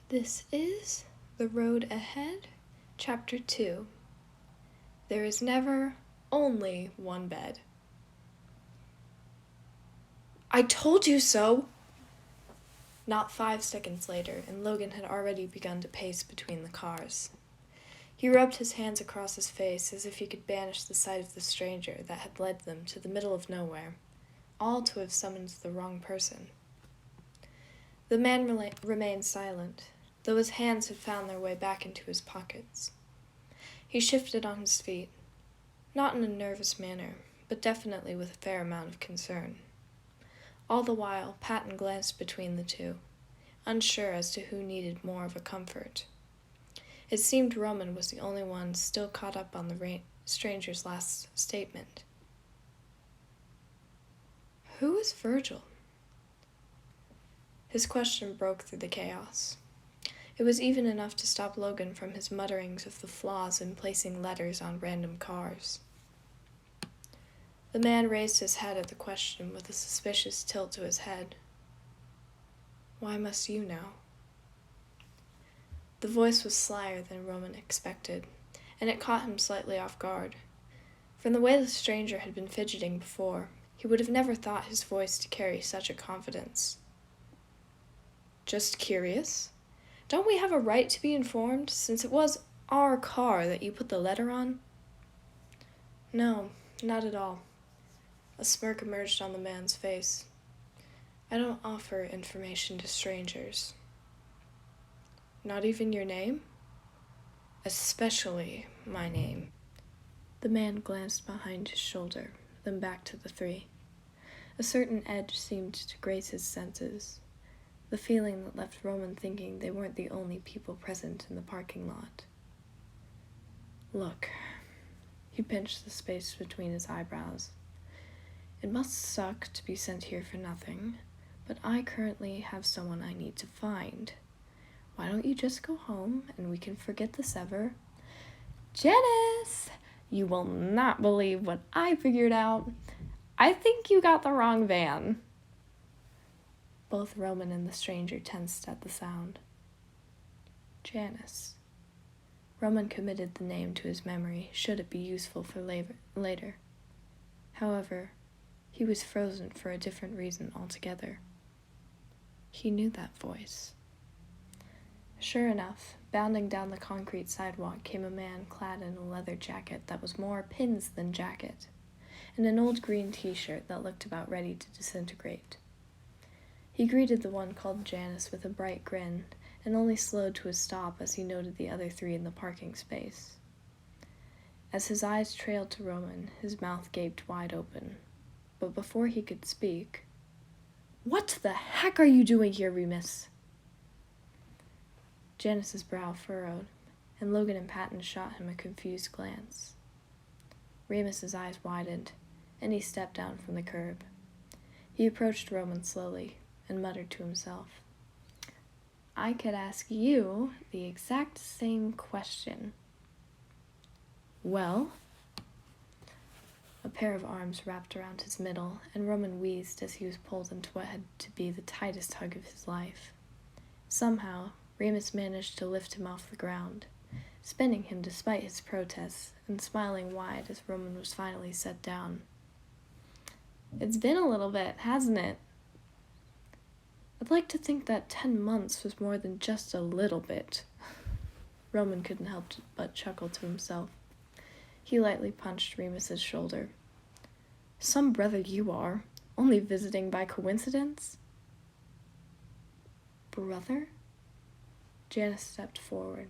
This is The Road Ahead, Chapter 2. There is never only one bed. I told you so! Not 5 seconds later, and Logan had already begun to pace between the cars. He rubbed his hands across his face as if he could banish the sight of the stranger that had led them to the middle of nowhere, all to have summoned the wrong person. The man remained silent, though his hands had found their way back into his pockets. He shifted on his feet, not in a nervous manner, but definitely with a fair amount of concern. All the while, Patton glanced between the two, unsure as to who needed more of a comfort. It seemed Roman was the only one still caught up on the stranger's last statement. Who is Virgil? His question broke through the chaos. It was even enough to stop Logan from his mutterings of the flaws in placing letters on random cars. The man raised his head at the question with a suspicious tilt to his head. Why must you know? The voice was slyer than Roman expected, and it caught him slightly off guard. From the way the stranger had been fidgeting before, he would have never thought his voice to carry such a confidence. Just curious? Don't we have a right to be informed, since it was our car that you put the letter on? No, not at all. A smirk emerged on the man's face. I don't offer information to strangers. Not even your name? Especially my name. The man glanced behind his shoulder, then back to the three. A certain edge seemed to grace his senses, the feeling that left Roman thinking they weren't the only people present in the parking lot. Look, he pinched the space between his eyebrows. It must suck to be sent here for nothing, but I currently have someone I need to find. Why don't you just go home and we can forget this ever? Janice! You will not believe what I figured out. I think you got the wrong van. Both Roman and the stranger tensed at the sound. Janice. Roman committed the name to his memory, should it be useful for later. However, he was frozen for a different reason altogether. He knew that voice. Sure enough, bounding down the concrete sidewalk came a man clad in a leather jacket that was more pins than jacket, and an old green t-shirt that looked about ready to disintegrate. He greeted the one called Janice with a bright grin, and only slowed to a stop as he noted the other three in the parking space. As his eyes trailed to Roman, his mouth gaped wide open, but before he could speak, "What the heck are you doing here, Remus?" Janice's brow furrowed, and Logan and Patton shot him a confused glance. Remus's eyes widened, and he stepped down from the curb. He approached Roman slowly and muttered to himself, I could ask you the exact same question. Well? A pair of arms wrapped around his middle, and Roman wheezed as he was pulled into what had to be the tightest hug of his life. Somehow, Remus managed to lift him off the ground, spinning him despite his protests, and smiling wide as Roman was finally set down. It's been a little bit, hasn't it? I'd like to think that 10 months was more than just a little bit. Roman couldn't help but chuckle to himself. He lightly punched Remus's shoulder. Some brother you are, only visiting by coincidence? Brother? Janice stepped forward.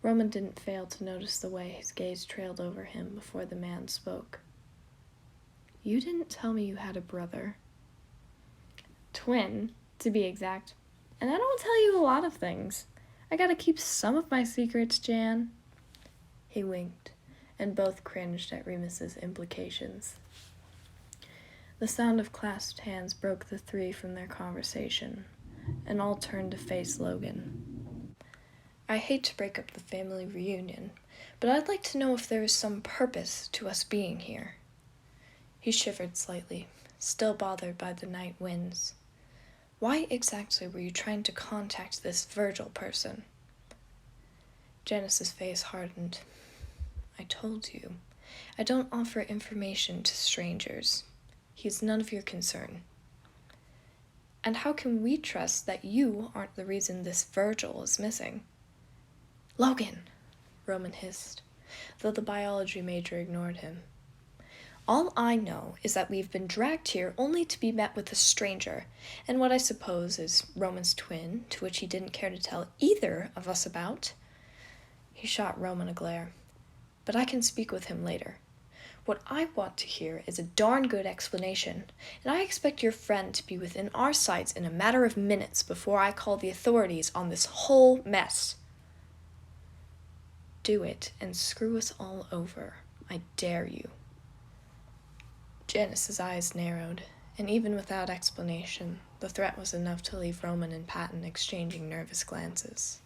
Roman didn't fail to notice the way his gaze trailed over him before the man spoke. You didn't tell me you had a brother. Twin, to be exact. And I don't tell you a lot of things. I gotta keep some of my secrets, Jan. He winked, and both cringed at Remus's implications. The sound of clasped hands broke the three from their conversation, and all turned to face Logan. I hate to break up the family reunion, but I'd like to know if there is some purpose to us being here. He shivered slightly, still bothered by the night winds. Why exactly were you trying to contact this Virgil person? Janice's face hardened. I told you. I don't offer information to strangers. He's none of your concern. And how can we trust that you aren't the reason this Virgil is missing? Logan, Roman hissed, though the biology major ignored him. All I know is that we've been dragged here only to be met with a stranger, and what I suppose is Roman's twin, to which he didn't care to tell either of us about. He shot Roman a glare. But I can speak with him later. What I want to hear is a darn good explanation, and I expect your friend to be within our sights in a matter of minutes before I call the authorities on this whole mess. Do it and screw us all over. I dare you. Janice's eyes narrowed, and even without explanation, the threat was enough to leave Roman and Patton exchanging nervous glances.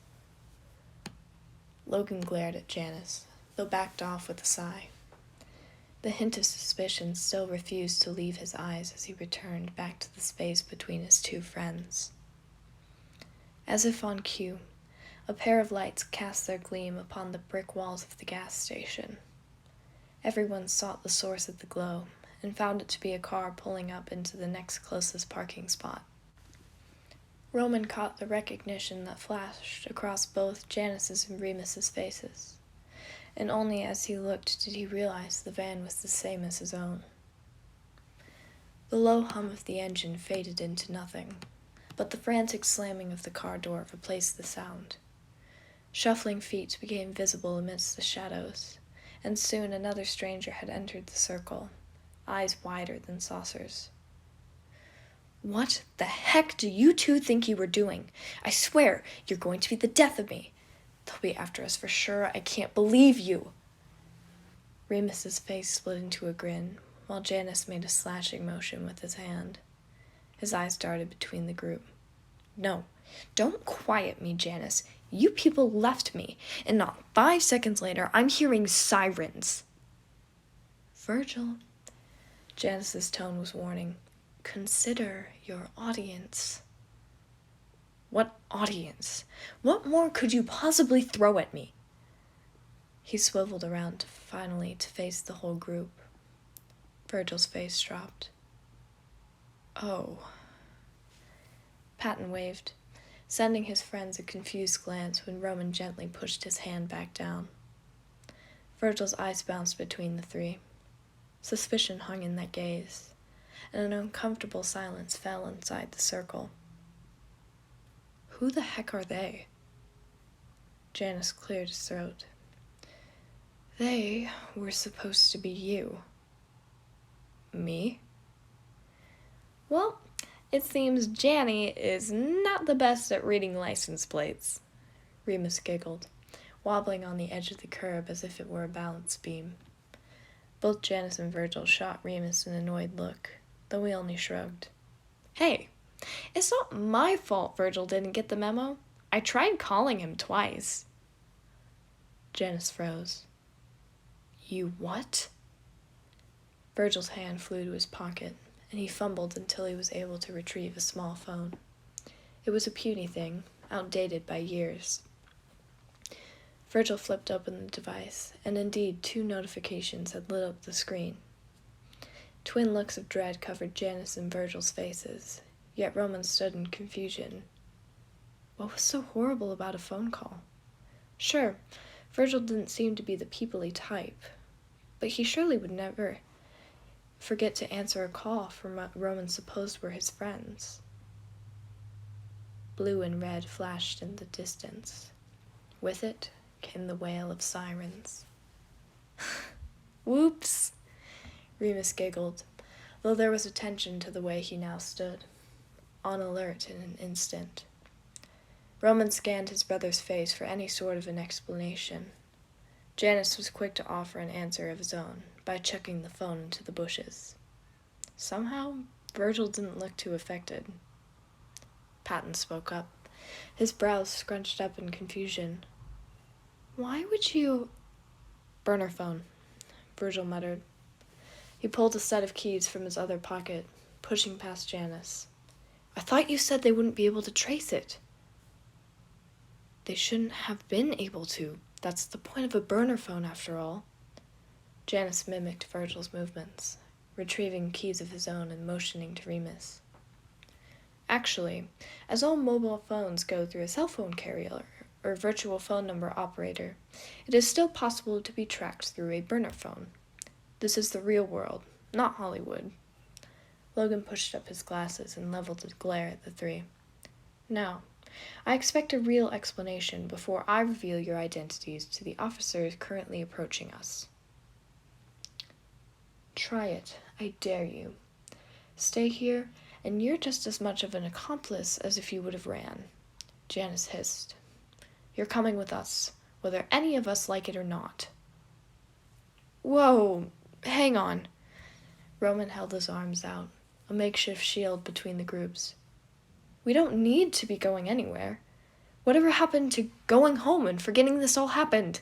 Logan glared at Janice, though backed off with a sigh. The hint of suspicion still refused to leave his eyes as he returned back to the space between his two friends. As if on cue, a pair of lights cast their gleam upon the brick walls of the gas station. Everyone sought the source of the glow, and found it to be a car pulling up into the next closest parking spot. Roman caught the recognition that flashed across both Janice's and Remus's faces, and only as he looked did he realize the van was the same as his own. The low hum of the engine faded into nothing, but the frantic slamming of the car door replaced the sound. Shuffling feet became visible amidst the shadows, and soon another stranger had entered the circle, eyes wider than saucers. What the heck do you two think you were doing? I swear, you're going to be the death of me. They'll be after us for sure. I can't believe you. Remus's face split into a grin, while Janice made a slashing motion with his hand. His eyes darted between the group. No, don't quiet me, Janice. You people left me, and not 5 seconds later, I'm hearing sirens. Virgil. Janice's tone was warning. Consider your audience. What audience? What more could you possibly throw at me? He swiveled around finally to face the whole group. Virgil's face dropped. Oh. Patton waved, sending his friends a confused glance when Roman gently pushed his hand back down. Virgil's eyes bounced between the three. Suspicion hung in that gaze, and an uncomfortable silence fell inside the circle. Who the heck are they? Janice cleared his throat. They were supposed to be you. Me? Well, it seems Janny is not the best at reading license plates. Remus giggled, wobbling on the edge of the curb as if it were a balance beam. Both Janice and Virgil shot Remus an annoyed look, though he only shrugged. Hey, it's not my fault Virgil didn't get the memo. I tried calling him twice. Janice froze. You what? Virgil's hand flew to his pocket, and he fumbled until he was able to retrieve a small phone. It was a puny thing, outdated by years. Virgil flipped open the device, and indeed 2 notifications had lit up the screen. Twin looks of dread covered Janice and Virgil's faces, yet Roman stood in confusion. What was so horrible about a phone call? Sure, Virgil didn't seem to be the people-y type, but he surely would never forget to answer a call from what Roman supposed were his friends. Blue and red flashed in the distance. With it came the wail of sirens. Whoops! Remus giggled, though there was a tension to the way he now stood, on alert in an instant. Roman scanned his brother's face for any sort of an explanation. Janice was quick to offer an answer of his own by chucking the phone into the bushes. Somehow, Virgil didn't look too affected. Patton spoke up, his brows scrunched up in confusion. Why would you... Burner phone, Virgil muttered. He pulled a set of keys from his other pocket, pushing past Janice. I thought you said they wouldn't be able to trace it. They shouldn't have been able to. That's the point of a burner phone, after all. Janice mimicked Virgil's movements, retrieving keys of his own and motioning to Remus. Actually, as all mobile phones go through a cell phone carrier or virtual phone number operator, it is still possible to be tracked through a burner phone. This is the real world, not Hollywood. Logan pushed up his glasses and leveled a glare at the three. Now, I expect a real explanation before I reveal your identities to the officers currently approaching us. Try it, I dare you. Stay here, and you're just as much of an accomplice as if you would have ran, Janice hissed. You're coming with us, whether any of us like it or not. Whoa, hang on. Roman held his arms out, a makeshift shield between the groups. We don't need to be going anywhere. Whatever happened to going home and forgetting this all happened?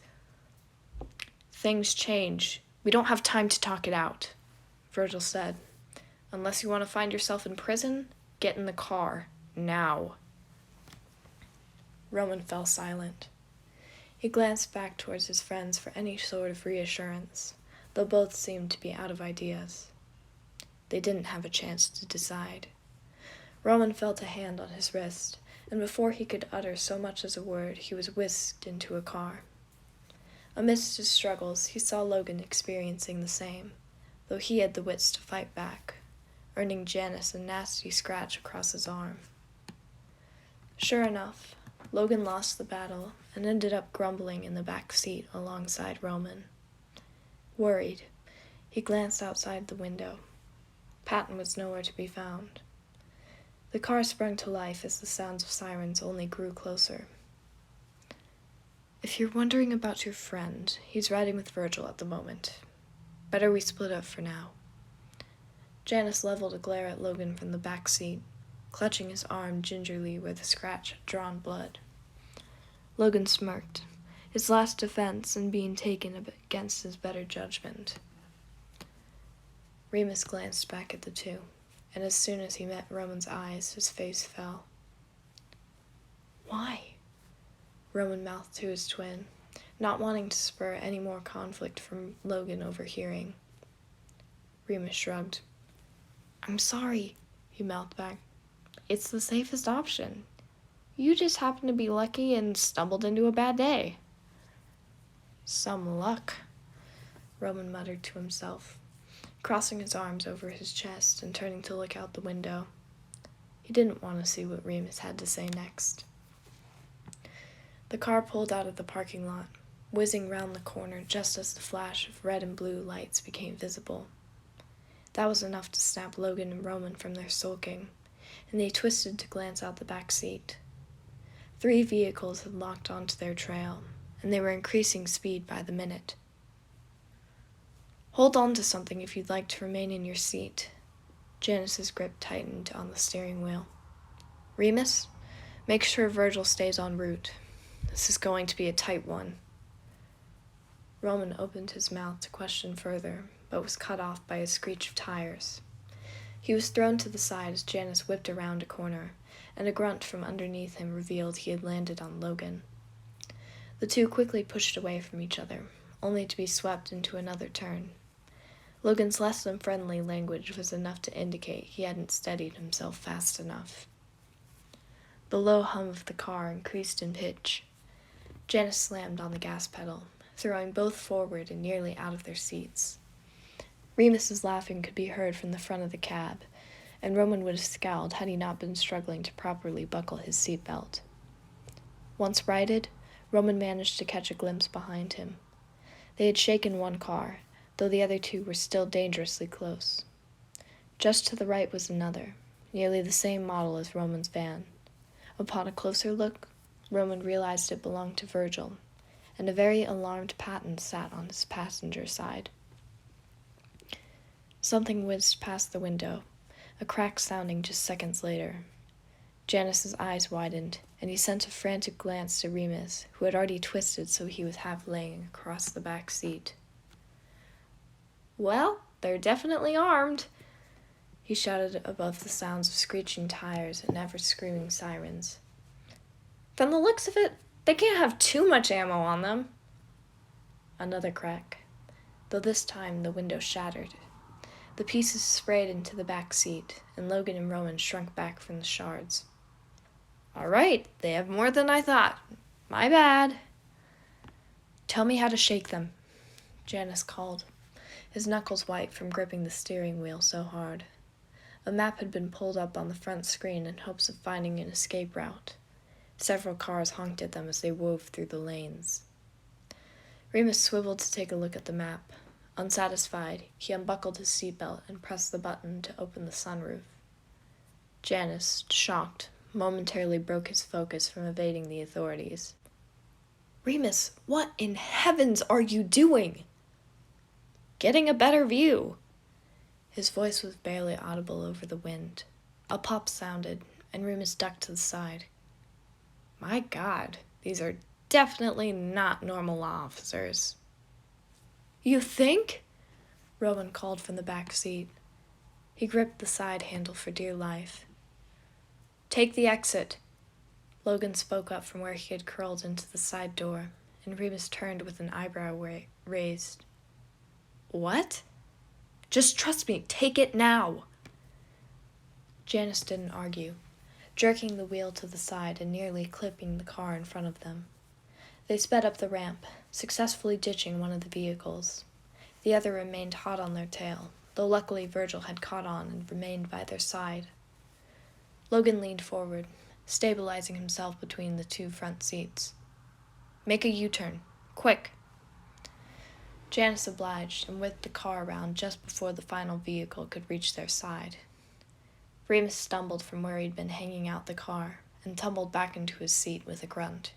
Things change. We don't have time to talk it out, Virgil said. Unless you want to find yourself in prison, get in the car, now. Roman fell silent. He glanced back towards his friends for any sort of reassurance, though both seemed to be out of ideas. They didn't have a chance to decide. Roman felt a hand on his wrist, and before he could utter so much as a word, he was whisked into a car. Amidst his struggles, he saw Logan experiencing the same, though he had the wits to fight back, earning Janice a nasty scratch across his arm. Sure enough, Logan lost the battle and ended up grumbling in the back seat alongside Roman. Worried, he glanced outside the window. Patton was nowhere to be found. The car sprung to life as the sounds of sirens only grew closer. If you're wondering about your friend, he's riding with Virgil at the moment. Better we split up for now. Janice leveled a glare at Logan from the back seat, clutching his arm gingerly where the scratch had drawn blood. Logan smirked, his last defense and being taken against his better judgment. Remus glanced back at the two, and as soon as he met Roman's eyes, his face fell. Why? Roman mouthed to his twin, not wanting to spur any more conflict from Logan overhearing. Remus shrugged. I'm sorry, he mouthed back. It's the safest option. You just happened to be lucky and stumbled into a bad day. Some luck, Roman muttered to himself, crossing his arms over his chest and turning to look out the window. He didn't want to see what Remus had to say next. The car pulled out of the parking lot, whizzing round the corner just as the flash of red and blue lights became visible. That was enough to snap Logan and Roman from their sulking, and they twisted to glance out the back seat. 3 vehicles had locked onto their trail, and they were increasing speed by the minute. Hold on to something if you'd like to remain in your seat. Janice's grip tightened on the steering wheel. Remus, make sure Virgil stays en route. This is going to be a tight one. Roman opened his mouth to question further, but was cut off by a screech of tires. He was thrown to the side as Janice whipped around a corner, and a grunt from underneath him revealed he had landed on Logan. The two quickly pushed away from each other, only to be swept into another turn. Logan's less than friendly language was enough to indicate he hadn't steadied himself fast enough. The low hum of the car increased in pitch. Janice slammed on the gas pedal, throwing both forward and nearly out of their seats. Remus's laughing could be heard from the front of the cab, and Roman would have scowled had he not been struggling to properly buckle his seatbelt. Once righted, Roman managed to catch a glimpse behind him. They had shaken one car, though the other 2 were still dangerously close. Just to the right was another, nearly the same model as Roman's van. Upon a closer look, Roman realized it belonged to Virgil, and a very alarmed Patton sat on his passenger side. Something whizzed past the window, a crack sounding just seconds later. Janice's eyes widened, and he sent a frantic glance to Remus, who had already twisted so he was half laying across the back seat. Well, they're definitely armed, he shouted above the sounds of screeching tires and ever-screaming sirens. "From the looks of it, they can't have too much ammo on them." Another crack, though this time the window shattered. The pieces sprayed into the back seat, and Logan and Roman shrunk back from the shards. "All right, they have more than I thought. My bad." "Tell me how to shake them," Janice called, his knuckles white from gripping the steering wheel so hard. A map had been pulled up on the front screen in hopes of finding an escape route. Several cars honked at them as they wove through the lanes. Remus swiveled to take a look at the map. Unsatisfied, he unbuckled his seatbelt and pressed the button to open the sunroof. Janice, shocked, momentarily broke his focus from evading the authorities. "Remus, what in heavens are you doing?" "Getting a better view." His voice was barely audible over the wind. A pop sounded, and Remus ducked to the side. "My God, these are definitely not normal law officers." "You think?" Rowan called from the back seat. He gripped the side handle for dear life. "Take the exit." Logan spoke up from where he had curled into the side door, and Remus turned with an eyebrow raised. "What?" "Just trust me. Take it now." Janice didn't argue, jerking the wheel to the side and nearly clipping the car in front of them. They sped up the ramp, successfully ditching one of the vehicles. The other remained hot on their tail, though luckily Virgil had caught on and remained by their side. Logan leaned forward, stabilizing himself between the two front seats. "Make a U-turn. Quick." Janice obliged and whipped the car around just before the final vehicle could reach their side. Remus stumbled from where he'd been hanging out the car and tumbled back into his seat with a grunt.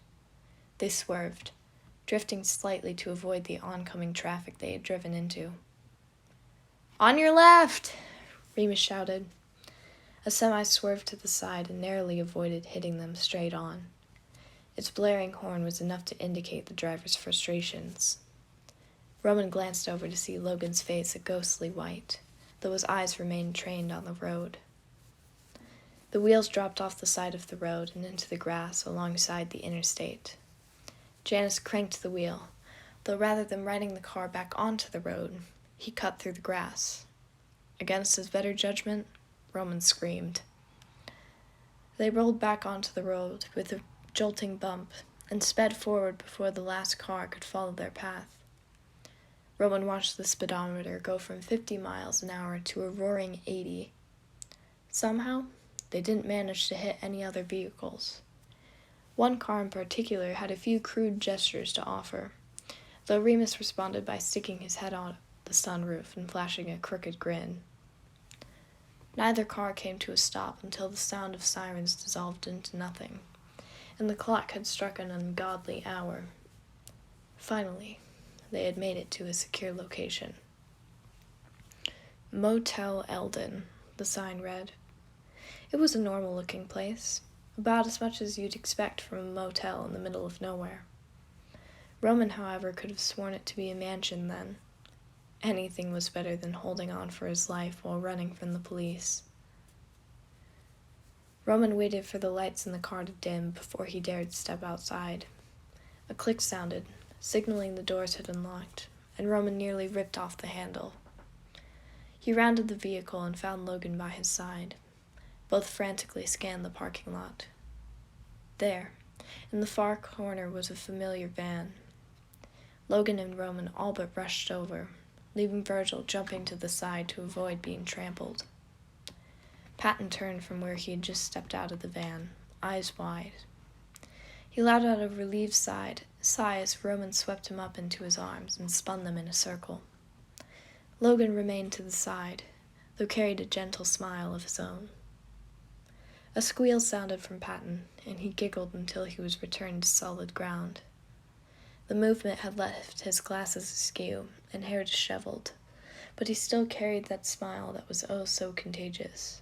They swerved, drifting slightly to avoid the oncoming traffic they had driven into. "On your left!" Remus shouted. A semi swerved to the side and narrowly avoided hitting them straight on. Its blaring horn was enough to indicate the driver's frustrations. Roman glanced over to see Logan's face a ghostly white, though his eyes remained trained on the road. The wheels dropped off the side of the road and into the grass alongside the interstate. Janice cranked the wheel, though rather than riding the car back onto the road, he cut through the grass. Against his better judgment, Roman screamed. They rolled back onto the road with a jolting bump and sped forward before the last car could follow their path. Roman watched the speedometer go from 50 miles an hour to a roaring 80. Somehow, they didn't manage to hit any other vehicles. One car in particular had a few crude gestures to offer, though Remus responded by sticking his head out the sunroof and flashing a crooked grin. Neither car came to a stop until the sound of sirens dissolved into nothing, and the clock had struck an ungodly hour. Finally, they had made it to a secure location. Motel Eldon, the sign read. It was a normal-looking place, about as much as you'd expect from a motel in the middle of nowhere. Roman, however, could have sworn it to be a mansion then. Anything was better than holding on for his life while running from the police. Roman waited for the lights in the car to dim before he dared step outside. A click sounded, signaling the doors had unlocked, and Roman nearly ripped off the handle. He rounded the vehicle and found Logan by his side. Both frantically scanned the parking lot. There, in the far corner, was a familiar van. Logan and Roman all but rushed over, leaving Virgil jumping to the side to avoid being trampled. Patton turned from where he had just stepped out of the van, eyes wide. He let out a relieved sigh as Roman swept him up into his arms and spun them in a circle. Logan remained to the side, though carried a gentle smile of his own. A squeal sounded from Patton, and he giggled until he was returned to solid ground. The movement had left his glasses askew and hair disheveled, but he still carried that smile that was oh so contagious.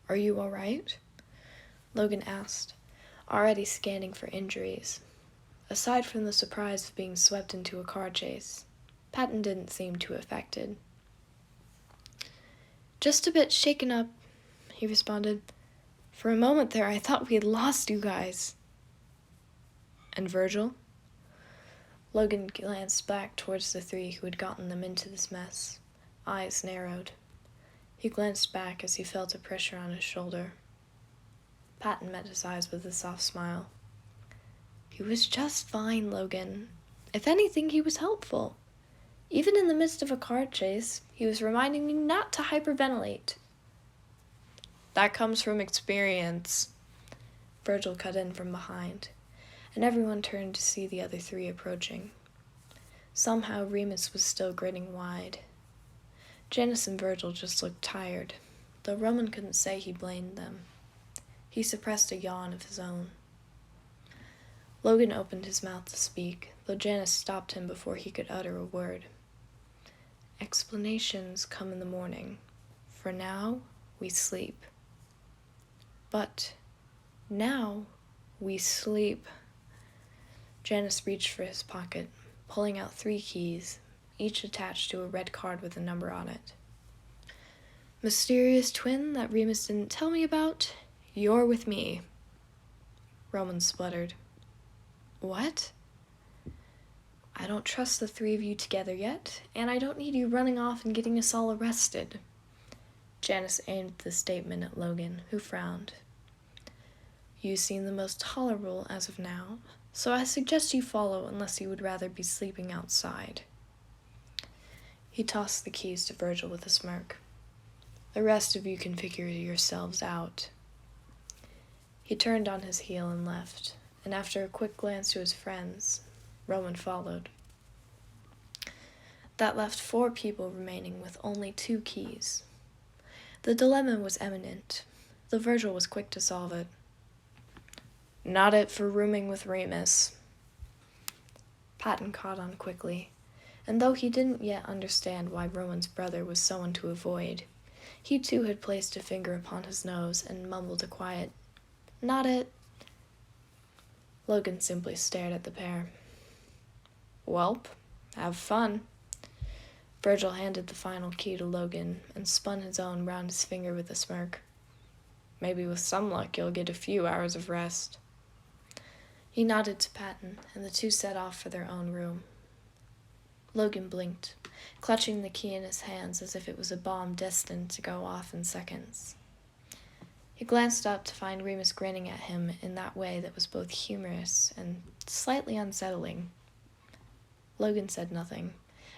"Are you all right?" Logan asked, already scanning for injuries. Aside from the surprise of being swept into a car chase, Patton didn't seem too affected. Just a bit shaken up, he responded. For a moment there, I thought we had lost you guys. And Virgil? Logan glanced back towards the three who had gotten them into this mess. Eyes narrowed. He glanced back as he felt a pressure on his shoulder. Patton met his eyes with a soft smile. He was just fine, Logan. If anything, he was helpful. Even in the midst of a car chase, he was reminding me not to hyperventilate. That comes from experience. Virgil cut in from behind, and everyone turned to see the other three approaching. Somehow Remus was still grinning wide. Janice and Virgil just looked tired, though Roman couldn't say he blamed them. He suppressed a yawn of his own. Logan opened his mouth to speak, though Janice stopped him before he could utter a word. Explanations come in the morning. For now, we sleep. But now we sleep. Janice reached for his pocket, pulling out 3 keys, each attached to a red card with a number on it. Mysterious twin that Remus didn't tell me about, you're with me. Roman spluttered. What? I don't trust the 3 of you together yet, and I don't need you running off and getting us all arrested. Janice aimed the statement at Logan, who frowned. You seem the most tolerable as of now, so I suggest you follow unless you would rather be sleeping outside. He tossed the keys to Virgil with a smirk. The rest of you can figure yourselves out. He turned on his heel and left, and after a quick glance to his friends, Roman followed. That left 4 people remaining with only 2 keys. The dilemma was imminent, though Virgil was quick to solve it. Not it for rooming with Remus. Patton caught on quickly, and though he didn't yet understand why Roman's brother was someone to avoid, he too had placed a finger upon his nose and mumbled a quiet, "Not it." Logan simply stared at the pair. Welp, have fun. Virgil handed the final key to Logan and spun his own round his finger with a smirk. Maybe with some luck you'll get a few hours of rest. He nodded to Patton, and the 2 set off for their own room. Logan blinked, clutching the key in his hands as if it was a bomb destined to go off in seconds. He glanced up to find Remus grinning at him in that way that was both humorous and slightly unsettling. Logan said nothing,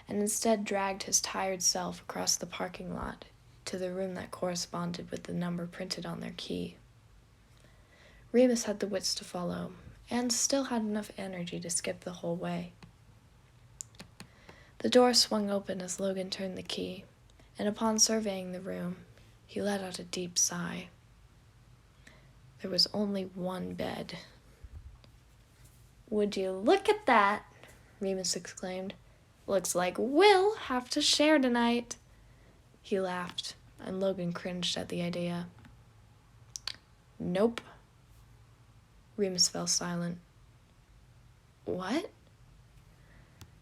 and instead dragged his tired self across the parking lot to the room that corresponded with the number printed on their key. Remus had the wits to follow, and still had enough energy to skip the whole way. The door swung open as Logan turned the key, and upon surveying the room, he let out a deep sigh. There was only 1 bed. Would you look at that? Remus exclaimed. Looks like we'll have to share tonight. He laughed, and Logan cringed at the idea. Nope. Remus fell silent. What?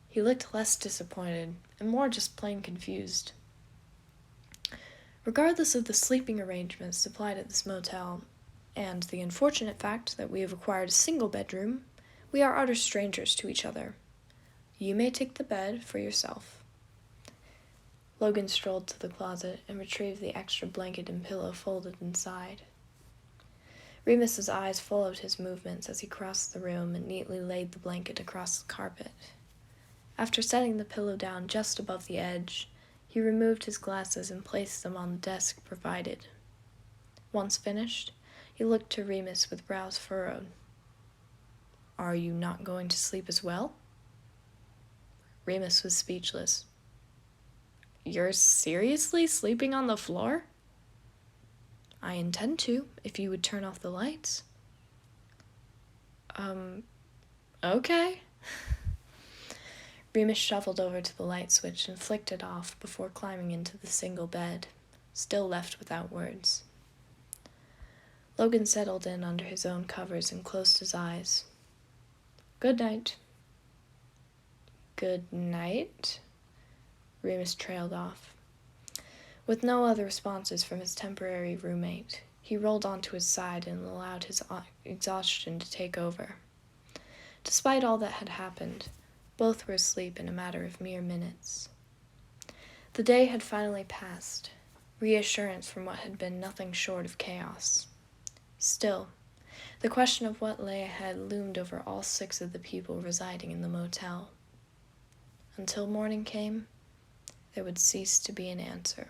He looked less disappointed, and more just plain confused. Regardless of the sleeping arrangements supplied at this motel, and the unfortunate fact that we have acquired a single bedroom, we are utter strangers to each other. You may take the bed for yourself. Logan strolled to the closet and retrieved the extra blanket and pillow folded inside. Remus's eyes followed his movements as he crossed the room and neatly laid the blanket across the carpet. After setting the pillow down just above the edge, he removed his glasses and placed them on the desk provided. Once finished, he looked to Remus with brows furrowed. Are you not going to sleep as well? Remus was speechless. You're seriously sleeping on the floor? I intend to, if you would turn off the lights. Okay. Remus shuffled over to the light switch and flicked it off before climbing into the single bed, still left without words. Logan settled in under his own covers and closed his eyes. Good night. Good night, Remus trailed off. With no other responses from his temporary roommate, he rolled onto his side and allowed his exhaustion to take over. Despite all that had happened, both were asleep in a matter of mere minutes. The day had finally passed, reassurance from what had been nothing short of chaos. Still, the question of what lay ahead loomed over all 6 of the people residing in the motel. Until morning came, there would cease to be an answer.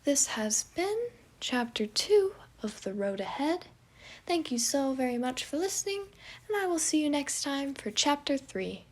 This has been Chapter 2 of The Road Ahead. Thank you so very much for listening, and I will see you next time for Chapter 3.